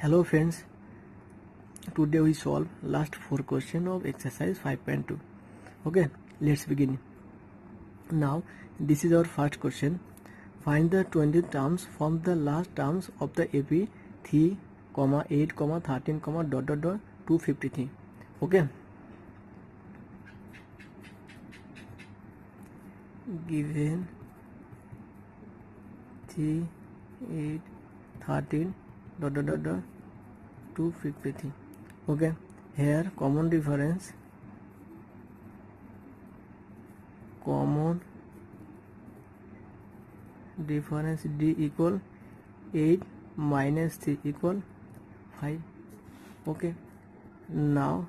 Hello friends, today we solve last 4 question of exercise 5.2. Okay, let's begin. Now this is our first question. Find the 20 terms from the last terms of the AP 3, 8, 13, dot 253. Okay, given 3, 8, 13 dot 253. Okay, here common difference D equal 8 minus 3 equal 5. Okay, now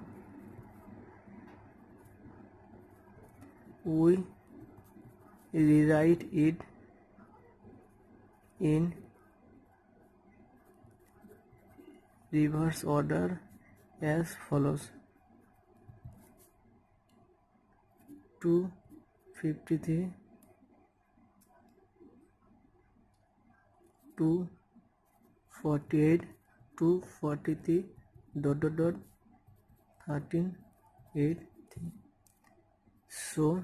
we rewrite it in reverse order as follows: 253, 248, 243 dot 13, 8, 3. So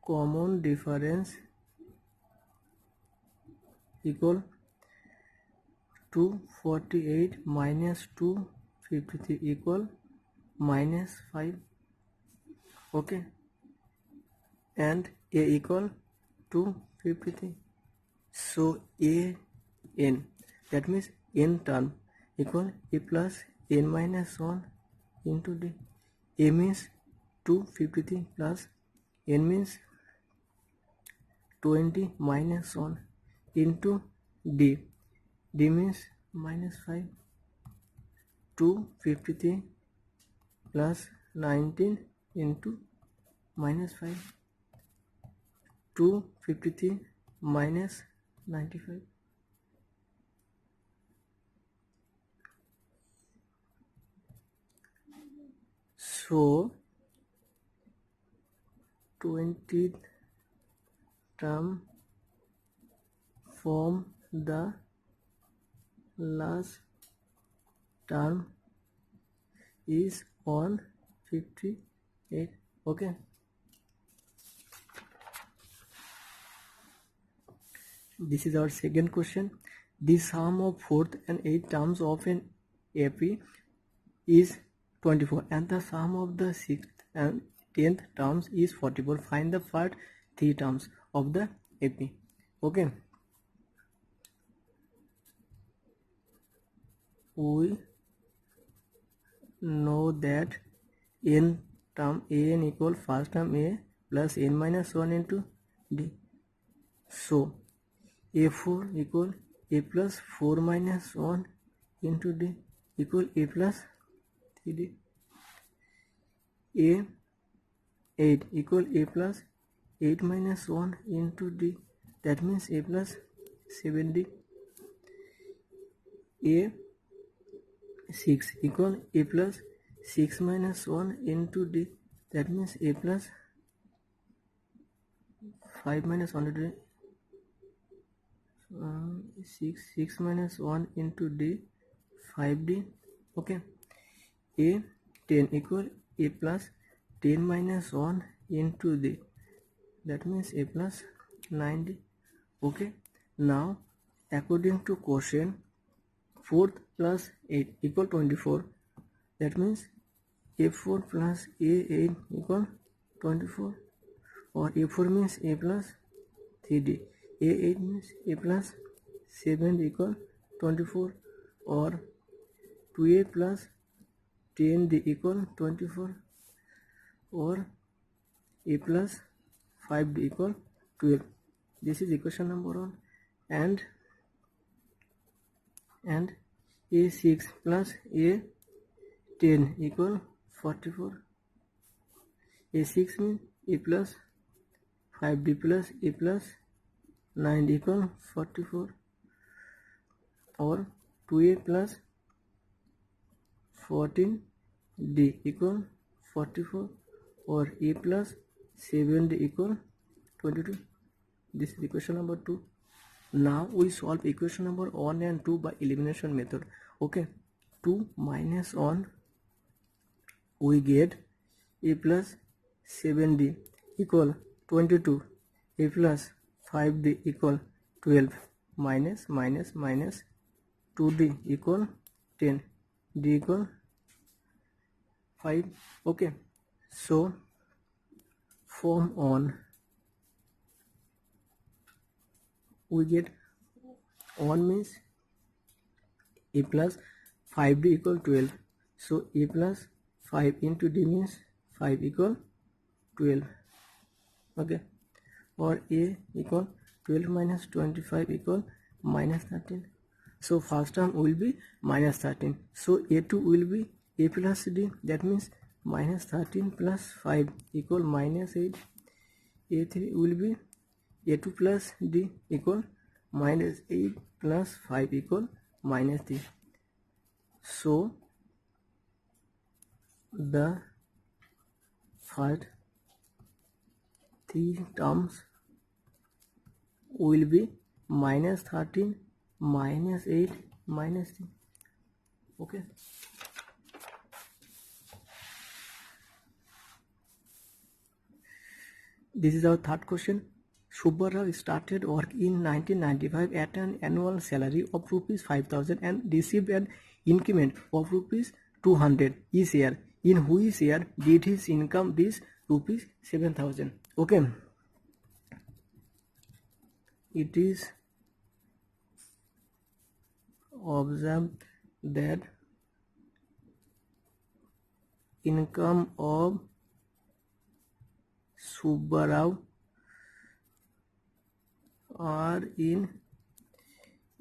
common difference equal 248 minus 253 equal minus 5. Okay, and A equal 253. So A n, that means n term equal A plus n minus 1 into D. A means 253 plus n means 20 minus 1 into D. D means minus 5. 253 plus 19 into minus 5. 253 minus 95. So 20th term from the last term is 158. Okay, this is our second question. The sum of 4th and 8th terms of an AP is 24 and the sum of the 6th and 10th terms is 44. Find the first 3 terms of the AP. Okay, we know that n term an equal first term A plus n minus 1 into D. So A4 equal A plus 4 minus 1 into D equal A plus 3D. A8 equal A plus 8 minus 1 into D, that means A plus 7D. A6 equal A plus 6 minus 1 into D, that means A plus 5 minus 1 into D. 6 minus 1 into D, 5D. Okay, A10 equal A plus 10 minus 1 into D, that means A plus 9D. Okay, now according to question, 4th plus 8 equal 24, that means A4 plus A8 equal 24, or A4 means A plus 3D, A8 means A plus 7 equal 24, or 2A plus 10D equal 24, or A plus 5D equal 12. This is equation number 1. And A6 plus A10 equal 44. A6 means A plus 5D plus A plus 9 equal 44, or 2A plus 14D equal 44, or A plus 7D equal 22. This is equation number 2. Now we solve equation number 1 and 2 by elimination method. Okay, 2 minus 1, we get a plus 7d equal 22, a plus 5d equal 12, minus 2d equal 10, d equal 5. Okay, so from on we get 1 means a plus 5d equal 12, so a plus 5 into d means 5 equal 12. Okay, or a equal 12 minus 25 equal minus 13, so first term will be minus 13, so a2 will be a plus d, that means minus 13 plus 5 equal minus 8, a3 will be a2 plus d equal minus 8 plus 5 equal minus 3. So the first three terms will be minus 13, minus 8, minus 3. Okay, this is our third question. Subba Rao started work in 1995 at an annual salary of rupees 5,000 and received an increment of rupees 200 each year. In which year did his income reach rupees 7,000? Okay, it is observed that income of Subba Rao are in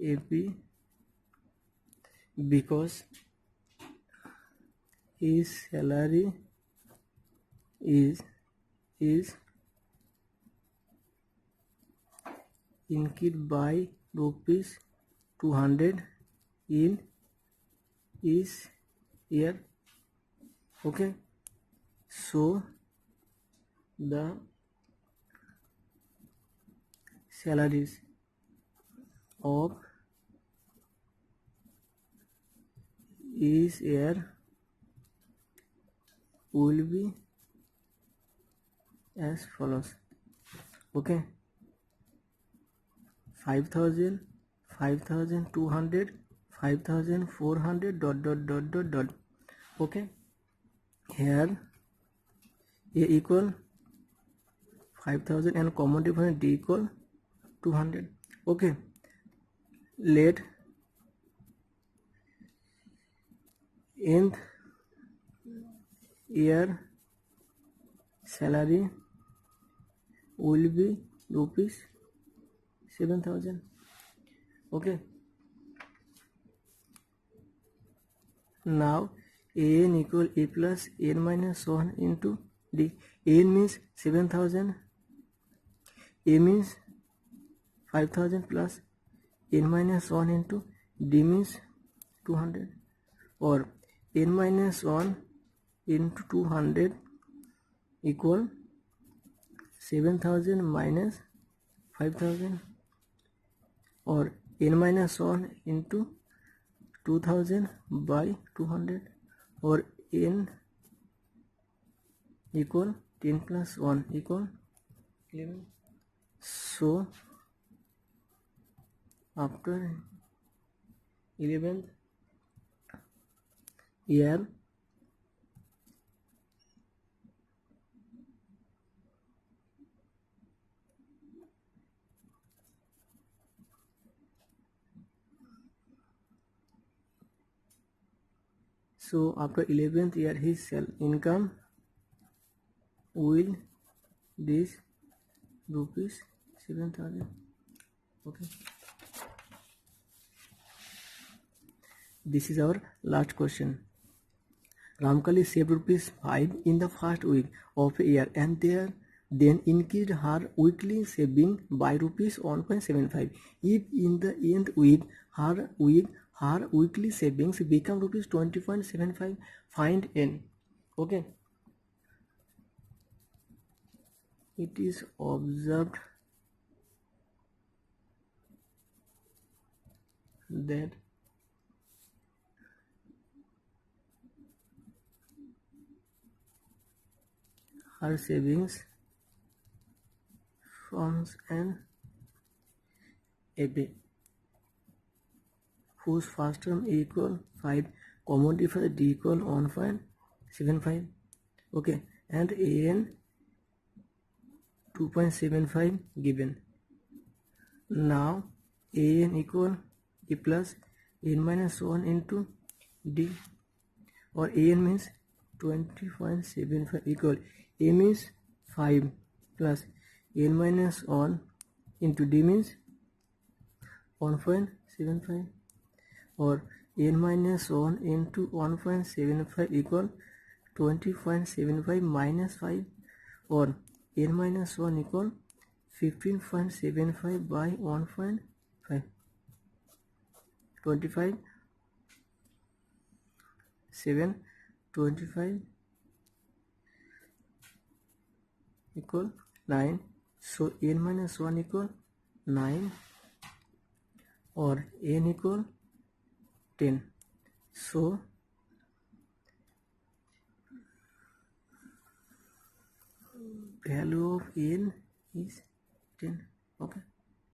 AP because his salary is increased by rupees 200 in each year. Okay, so the salaries of each year will be as follows. Okay, 5,000, 5,200, 5,400 dot. Okay, here a equal 5,000 and common difference d equal 200. Okay, let nth year salary will be rupees 7,000. Okay, now an equal a plus n minus 1 into d. N means 7,000, a means 5,000 plus n minus 1 into d means 200, or n minus 1 into 200 equal 7,000 minus 5,000, or n minus 1 into 2,000 by 200, or n equal 10 plus 1 equal 11. So after 11th year so after 11th year his income will this rupees 7,000. Okay, this is our last question. Ramkali saved rupees 5 in the first week of a year and then increased her weekly saving by rupees 1.75. If in the end week her weekly savings become rupees 20.75, find n. Okay, it is observed that her savings forms an FD whose first term equal 5, common difference D equal 1.75, okay, and AN 2.75 given. Now AN equal A plus N minus 1 into D, or AN means 20.75 equal A means 5 plus N minus 1 into D means 1.75, or N minus 1 into 1.75 equal 20.75 minus 5, or N minus 1 equal 15.75 by 1.5, 25, 7, 25 equal 9. So N minus 1 equal 9, or N equal 10. So value of N is 10. Okay.